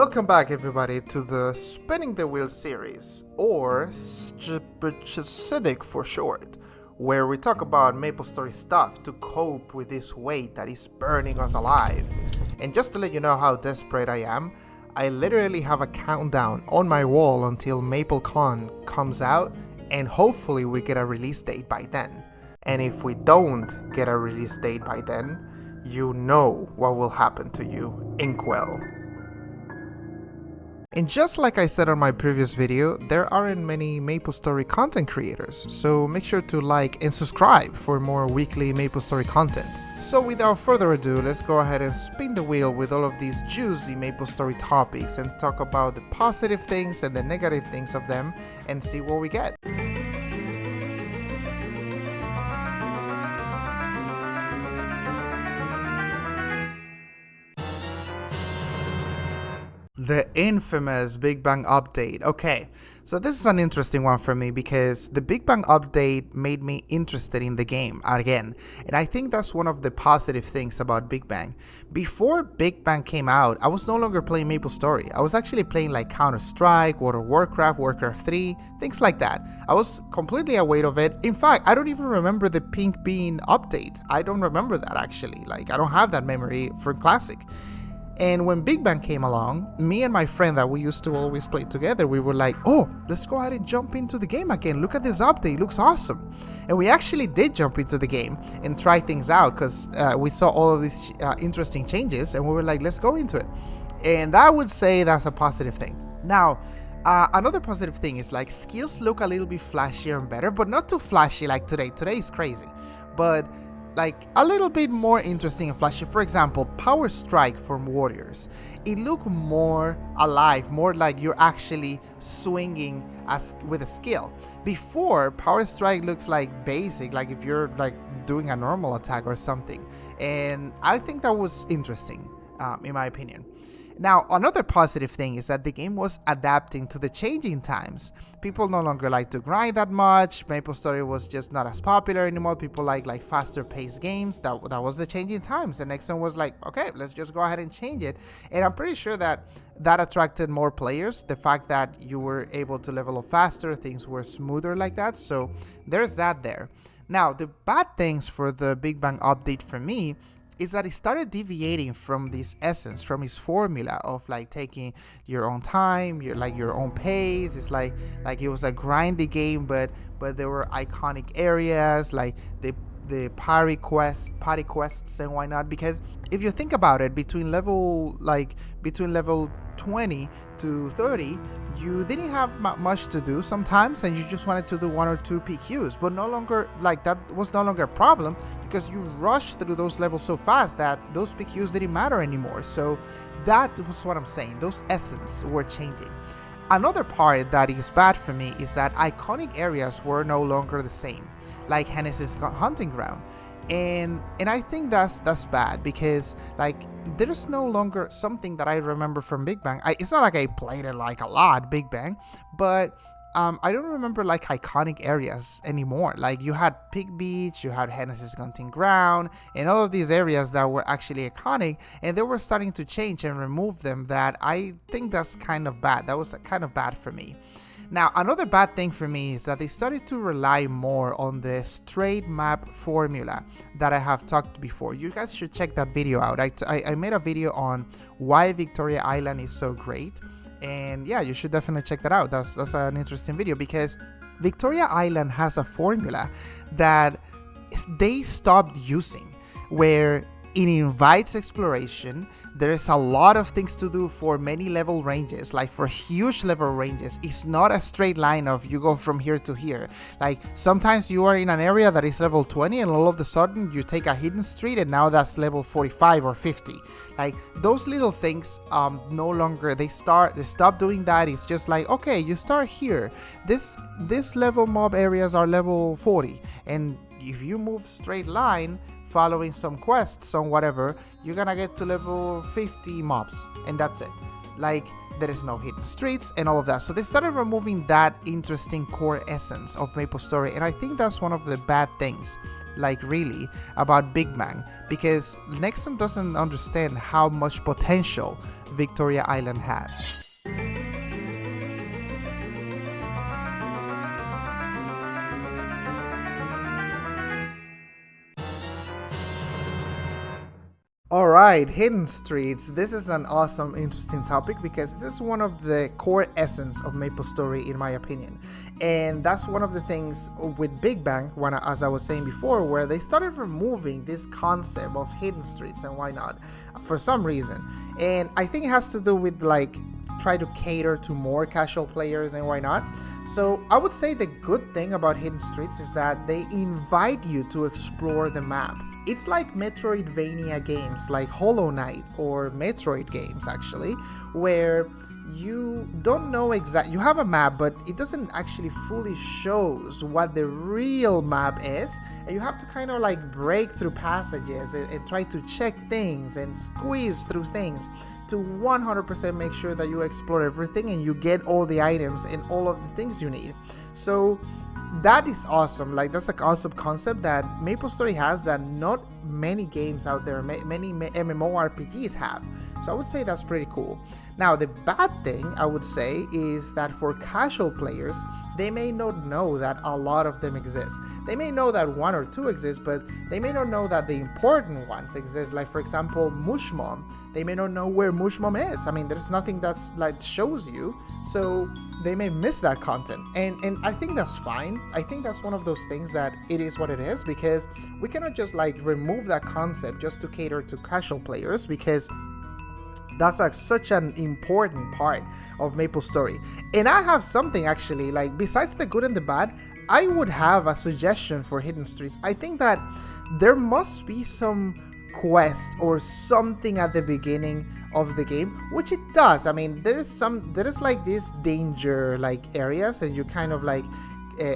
Welcome back everybody to the Spinning the Wheel series, or Civic for short, where we talk about MapleStory stuff to cope with this weight that is burning us alive. And just to let you know how desperate I am, I literally have a countdown on my wall until MapleCon comes out, and hopefully we get a release date by then. And if we don't get a release date by then, you know what will happen to you, Inkwell. And just like I said on my previous video, there aren't many MapleStory content creators, so make sure to like and subscribe for more weekly MapleStory content. So without further ado, let's go ahead and spin the wheel with all of these juicy MapleStory topics and talk about the positive things and the negative things of them and see what we get. The infamous Big Bang update. Okay, so this is an interesting one for me because the Big Bang update made me interested in the game again, and I think that's one of the positive things about Big Bang. Before Big Bang came out, I was no longer playing MapleStory. I was actually playing like Counter-Strike, World of Warcraft, Warcraft 3, things like that. I was completely aware of it. In fact, I don't even remember the Pink Bean update. I don't remember that actually. Like, I don't have that memory for Classic. And when Big Bang came along, me and my friend that we used to always play together, we were like, oh, let's go ahead and jump into the game again. Look at this update, it looks awesome. And we actually did jump into the game and try things out because we saw all of these interesting changes and we were like, let's go into it. And I would say that's a positive thing. Now, another positive thing is like skills look a little bit flashier and better, but not too flashy like today. Today is crazy. But like a little bit more interesting and flashy. For example, Power Strike from Warriors. It looked more alive, more like you're actually swinging with a skill. Before, Power Strike looks like basic, like if you're like doing a normal attack or something. And I think that was interesting, in my opinion. Now, another positive thing is that the game was adapting to the changing times. People no longer like to grind that much. MapleStory was just not as popular anymore. People like faster paced games. That was the changing times. And Nexon was like, okay, let's just go ahead and change it. And I'm pretty sure that attracted more players. The fact that you were able to level up faster, things were smoother like that. So there's that there. Now, the bad things for the Big Bang update for me is that it started deviating from this essence, from its formula of like taking your own time, your own pace. It's like it was a grindy game, but there were iconic areas like the party quests and why not? Because if you think about it, between level 20 to 30, you didn't have much to do sometimes, and you just wanted to do one or two PQs, but no longer, like, that was no longer a problem because you rushed through those levels so fast that those PQs didn't matter anymore. So that was what I'm saying. Those essence were changing. Another part that is bad for me is that iconic areas were no longer the same, like Hennessy's hunting ground. And I think that's bad because like there's no longer something that I remember from Big Bang. It's not like I played it like a lot, Big Bang, but I don't remember like iconic areas anymore. Like you had Pig Beach, you had Hennessy's hunting ground, and all of these areas that were actually iconic, and they were starting to change and remove them. That I think that's kind of bad. That was kind of bad for me. Now, another bad thing for me is that they started to rely more on the straight map formula that I have talked before. You guys should check that video out. I made a video on why Victoria Island is so great. And yeah, you should definitely check that out. That's an interesting video because Victoria Island has a formula that they stopped using, where it invites exploration. There is a lot of things to do for many level ranges, like for huge level ranges. It's not a straight line of you go from here to here. Like sometimes you are in an area that is level 20 and all of a sudden you take a hidden street and now that's level 45 or 50. Like those little things no longer, they stop doing that. It's just like, okay, you start here. This level mob areas are level 40, and if you move straight line following some quests on whatever, you're gonna get to level 50 mobs, and that's it. Like there is no hidden streets and all of that. So they started removing that interesting core essence of MapleStory, and I think that's one of the bad things, like really, about Big Bang, because Nexon doesn't understand how much potential Victoria Island has. Alright, hidden streets. This is an awesome, interesting topic because this is one of the core essence of MapleStory in my opinion. And that's one of the things with Big Bang, as I was saying before, where they started removing this concept of hidden streets, and why not, for some reason. And I think it has to do with like try to cater to more casual players, and why not. So I would say the good thing about hidden streets is that they invite you to explore the map. It's like Metroidvania games like Hollow Knight or Metroid games actually, where you don't know you have a map, but it doesn't actually fully shows what the real map is, and you have to kind of like break through passages and try to check things and squeeze through things to 100% make sure that you explore everything and you get all the items and all of the things you need. So that is awesome. Like, that's an awesome concept that MapleStory has that not many games out there, many MMORPGs have. So I would say that's pretty cool. Now, the bad thing I would say is that for casual players, they may not know that a lot of them exist. They may know that one or two exist, but they may not know that the important ones exist. Like, for example, Mushmom. They may not know where Mushmom is. I mean, there's nothing that's like shows you, so they may miss that content. And I think that's fine. I think that's one of those things that it is what it is, because we cannot just like remove that concept just to cater to casual players, because that's like such an important part of MapleStory. And I have something actually, like besides the good and the bad, I would have a suggestion for hidden streets. I think that there must be some quest or something at the beginning of the game, which it does. I mean, there is like this danger like areas, and you kind of like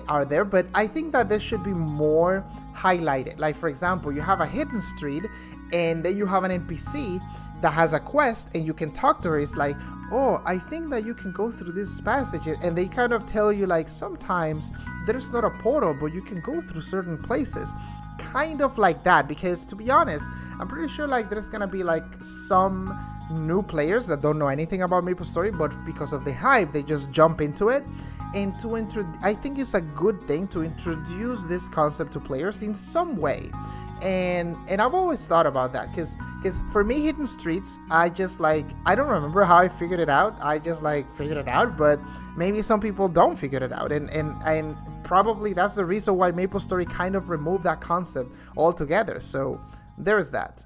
are there, but I think that there should be more highlighted. Like, for example, you have a hidden street and then you have an NPC that has a quest and you can talk to her. It's like, oh, I think that you can go through this passage, and they kind of tell you like sometimes there's not a portal, but you can go through certain places, kind of like that. Because to be honest, I'm pretty sure like there's gonna be like some new players that don't know anything about MapleStory, but because of the hype they just jump into it. And I think it's a good thing to introduce this concept to players in some way. And I've always thought about that, because for me, hidden streets, I just like, I don't remember how I figured it out. I just like figured it out, but maybe some people don't figure it out, and probably that's the reason why MapleStory kind of removed that concept altogether. So there's that.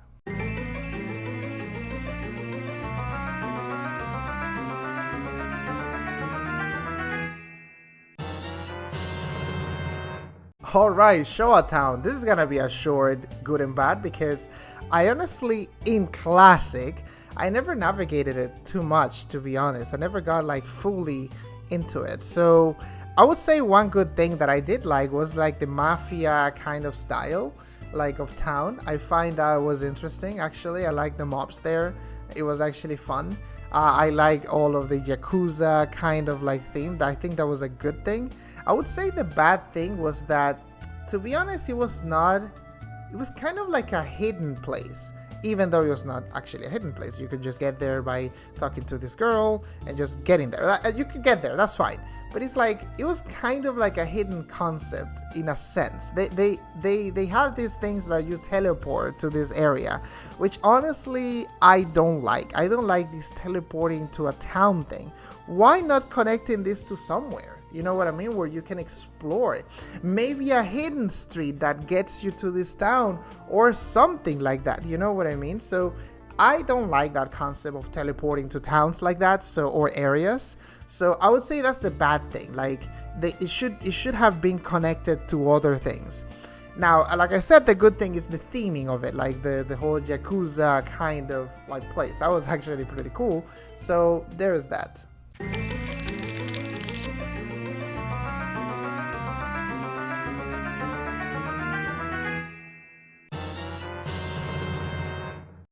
Alright, Showa Town. This is gonna be a short good and bad, because I honestly, in Classic, I never navigated it too much, to be honest. I never got like fully into it. So I would say one good thing that I did like was like the mafia kind of style, like of town. I find that was interesting actually. I like the mobs there. It was actually fun. I like all of the Yakuza kind of like theme. I think that was a good thing. I would say the bad thing was that, to be honest, it was kind of like a hidden place, even though it was not actually a hidden place. You could just get there by talking to this girl and just getting there. You could get there, that's fine. But it's like, it was kind of like a hidden concept in a sense. They have these things that you teleport to this area, which honestly I don't like. I don't like this teleporting to a town thing. Why not connecting this to somewhere? You know what I mean? Where you can explore it. Maybe a hidden street that gets you to this town or something like that. You know what I mean? So I don't like that concept of teleporting to towns like that, or areas. So I would say that's the bad thing. Like, it should have been connected to other things. Now, like I said, the good thing is the theming of it, like the whole Yakuza kind of like place. That was actually pretty cool. So there is that.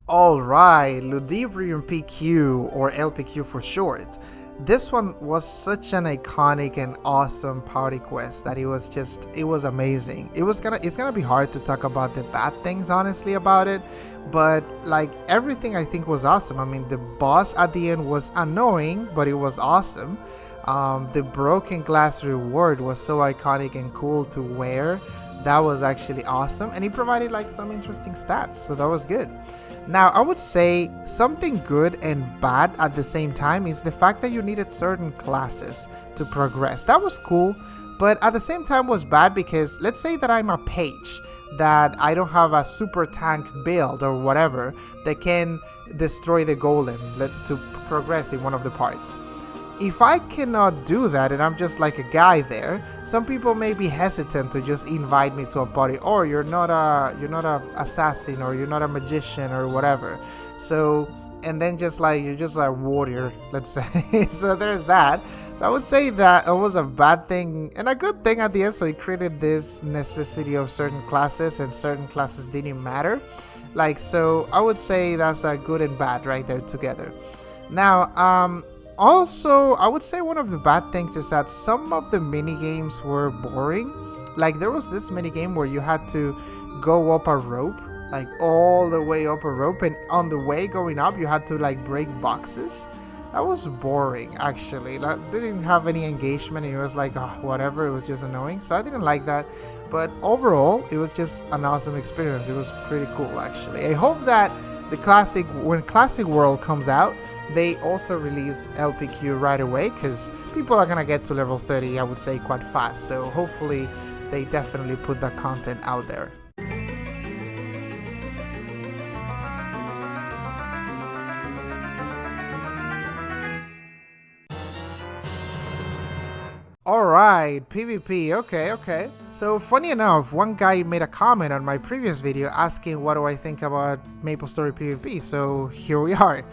Alright, Ludibrium PQ, or LPQ for short. This one was such an iconic and awesome party quest that it was amazing. It's gonna be hard to talk about the bad things honestly about it, but like everything I think was awesome. I mean, the boss at the end was annoying, but it was awesome. The broken glass reward was so iconic and cool to wear. That was actually awesome, and he provided like some interesting stats, so that was good. Now, I would say something good and bad at the same time is the fact that you needed certain classes to progress. That was cool, but at the same time was bad because let's say that I'm a page, that I don't have a super tank build or whatever that can destroy the golem to progress in one of the parts. If I cannot do that and I'm just like a guy there, some people may be hesitant to just invite me to a party. Or you're not a assassin, or you're not a magician, or whatever. So, and then you're just a warrior, let's say. So there's that. So I would say that it was a bad thing and a good thing at the end. So it created this necessity of certain classes, and certain classes didn't matter. So I would say that's a good and bad right there together. Now, also, I would say one of the bad things is that some of the mini games were boring. Like there was this mini game where you had to go up a rope, like all the way up a rope, and on the way going up you had to like break boxes. That was boring actually. That didn't have any engagement, and it was like whatever, it was just annoying. So I didn't like that. But overall, it was just an awesome experience. It was pretty cool actually. I hope that when Classic World comes out, they also release LPQ right away, because people are gonna get to level 30, I would say, quite fast. So hopefully they definitely put that content out there. Alright, PvP, okay. So funny enough, one guy made a comment on my previous video asking what do I think about MapleStory PvP, so here we are.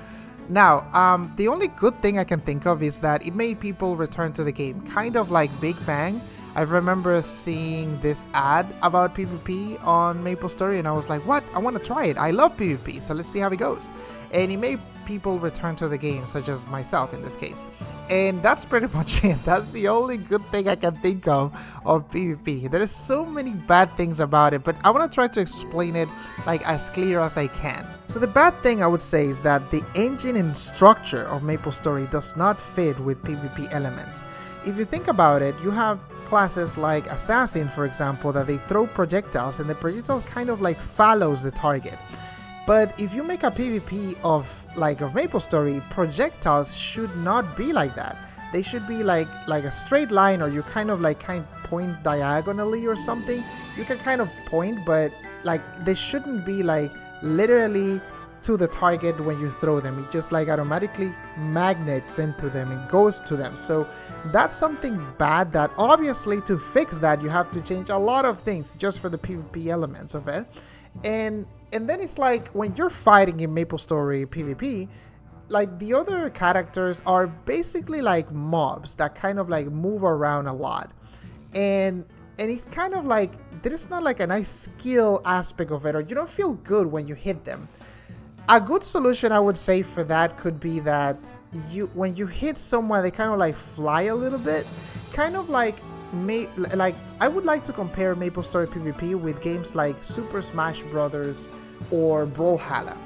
Now, the only good thing I can think of is that it made people return to the game, kind of like Big Bang. I remember seeing this ad about PvP on MapleStory, and I was like, what? I want to try it. I love PvP, so let's see how it goes. And it made people return to the game, such as myself in this case. And that's pretty much it. That's the only good thing I can think of PvP. There's so many bad things about it, but I want to try to explain it like as clear as I can. So the bad thing I would say is that the engine and structure of MapleStory does not fit with PvP elements. If you think about it, you have classes like Assassin, for example, that they throw projectiles, and the projectiles kind of like follows the target. But if you make a PvP of MapleStory, projectiles should not be like that. They should be like a straight line, or you kind of point diagonally or something. You can kind of point, but like they shouldn't be like literally to the target when you throw them. It just like automatically magnets into them and goes to them. So that's something bad that obviously to fix that you have to change a lot of things just for the PvP elements of it. And then it's like when you're fighting in MapleStory PvP, like the other characters are basically like mobs that kind of like move around a lot. And it's kind of like there is not like a nice skill aspect of it, or you don't feel good when you hit them. A good solution I would say for that could be that when you hit someone, they kind of like fly a little bit, kind of like I would like to compare MapleStory PvP with games like Super Smash Bros. Or Brawlhalla.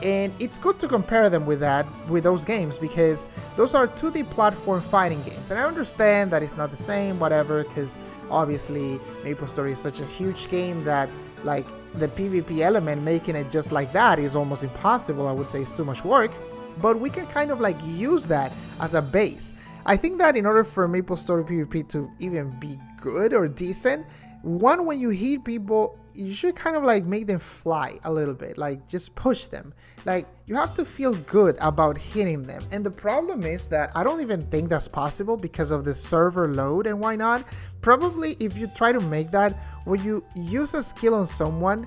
And it's good to compare them with those games, because those are 2D platform fighting games. And I understand that it's not the same, whatever, because obviously MapleStory is such a huge game that like the PvP element, making it just like that is almost impossible. I would say it's too much work, but we can kind of like use that as a base. I think that in order for MapleStory PvP to even be good or decent, when you hit people, you should kind of like make them fly a little bit, like just push them. Like you have to feel good about hitting them. And the problem is that I don't even think that's possible because of the server load and why not. Probably if you try to make that, when you use a skill on someone,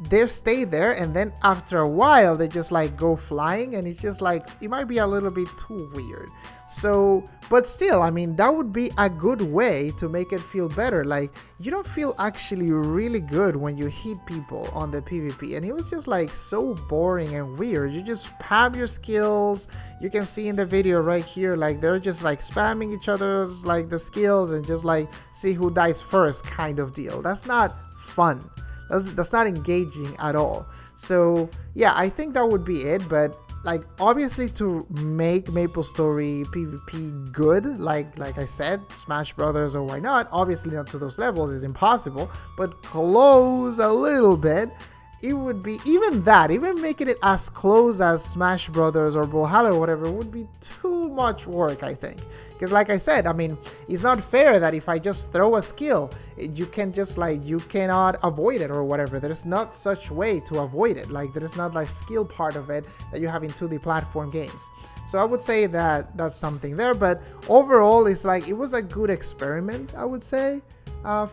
they stay there, and then after a while they just like go flying, and it's just like it might be a little bit too weird. So but still, I mean, that would be a good way to make it feel better. Like, you don't feel actually really good when you hit people on the PvP, and it was just like so boring and weird. You just spam your skills. You can see in the video right here, like they're just like spamming each other's like the skills and just like see who dies first kind of deal. That's not fun. That's not engaging at all. So yeah, I think that would be it. But like, obviously, to make MapleStory PvP good, like I said, Smash Brothers or why not, obviously not to those levels is impossible, but close a little bit, it would be, even making it as close as Smash Brothers or Brawlhalla or whatever would be too much work, I think. Because like I said, I mean, it's not fair that if I just throw a skill, you can just like, you cannot avoid it or whatever. There's not such way to avoid it. Like, there is not like skill part of it that you have in 2D platform games. So I would say that that's something there, but overall it's like, it was a good experiment, I would say.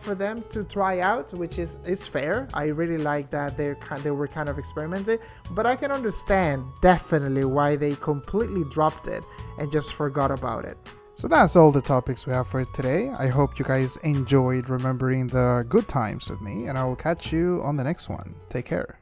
For them to try out, which is fair. I really like that they were kind of experimenting, but I can understand definitely why they completely dropped it and just forgot about it. So that's all the topics we have for today. I hope you guys enjoyed remembering the good times with me, and I will catch you on the next one. Take care.